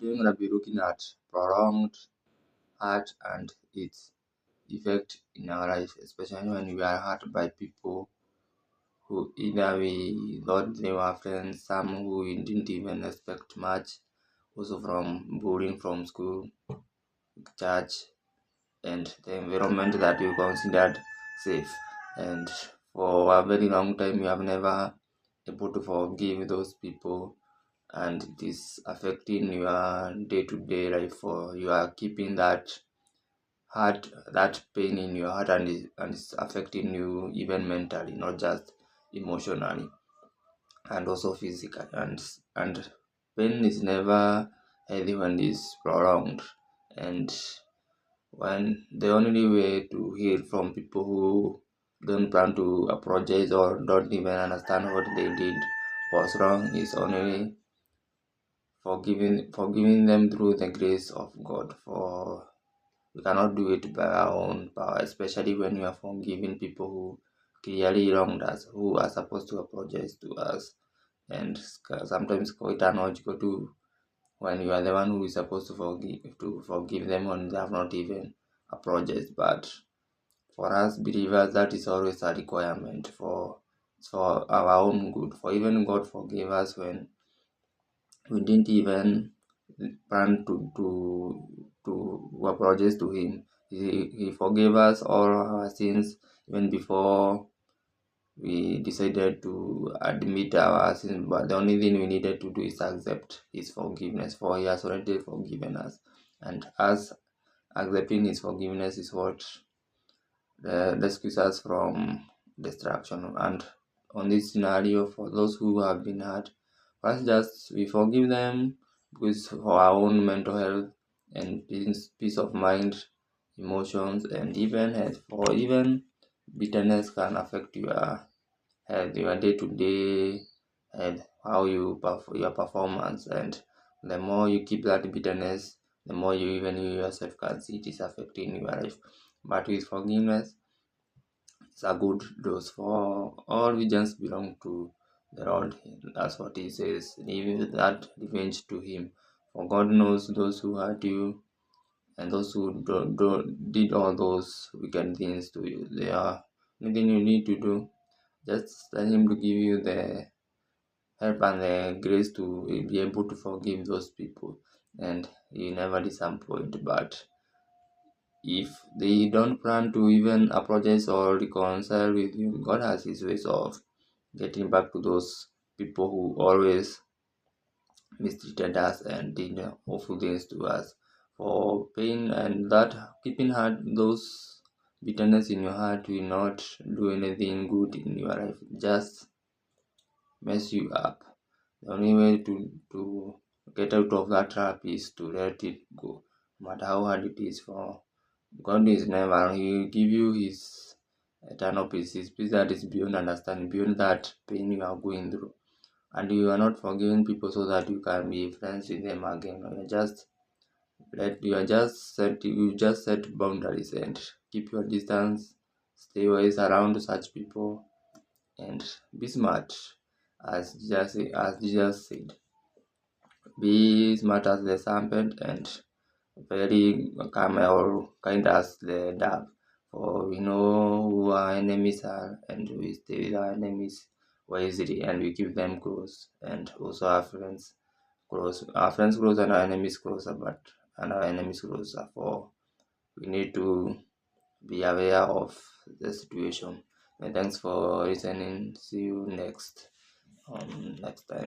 Today I'm gonna be looking at prolonged hurt and its effect in our life, especially when we are hurt by people who either we thought they were friends, some who we didn't even expect much, also from bullying from school, church, and the environment that we considered safe. And for a very long time, we have never able to forgive those people, and it is affecting your day-to-day life. For you are keeping that heart, that pain in your heart, and it's affecting you even mentally, not just emotionally, and also physically. And pain is never healthy when it's prolonged, and when the only way to heal from people who don't plan to apologize or don't even understand what they did was wrong is only forgiving them through the grace of God. For we cannot do it by our own power, especially when we are forgiving people who clearly wronged us, who are supposed to apologize to us. And sometimes quite illogical too, when you are the one who is supposed to forgive them when they have not even apologized. But for us believers, that is always a requirement for our own good. For even God forgave us when we didn't even plan to apologize to him. He forgave us all our sins even before we decided to admit our sins, but the only thing we needed to do is accept his forgiveness, for he has already forgiven us. And us accepting his forgiveness is what rescues us from destruction. And on this scenario, for those who have been hurt, first just we forgive them, because for our own mental health and peace of mind, emotions, and even health. For even bitterness can affect your health, your day-to-day health, how your performance. And the more you keep that bitterness, the more you yourself can see it is affecting your life. But with forgiveness, it's a good dose, for all regions belong to the Lord. That's what he says. Leave that revenge to him. For God knows those who hurt you and those who did all those wicked things to you. They are nothing you need to do. Just tell him to give you the help and the grace to be able to forgive those people, and you never disappoint. But if they don't plan to even apologize or reconcile with you, God has his ways of getting back to those people who always mistreated us and did awful things to us. For pain and that keeping heart, those bitterness in your heart will not do anything good in your life, just mess you up. The only way to get out of that trap is to let it go, no matter how hard it is. For God is never, he will give you his eternal peace, his peace that is beyond understanding, beyond that pain you are going through. And you are not forgiving people so that you can be friends with them again. You just set boundaries and keep your distance, stay away around such people, and be smart, as Jesus said. Be smart as the serpent and very calm or kind as the dove. For we know who our enemies are, and we stay with our enemies wisely, and we keep them close, and also our friends close. Our friends close and our enemies closer, and our enemies closer. For we need to be aware of the situation. And thanks for listening. See you next time.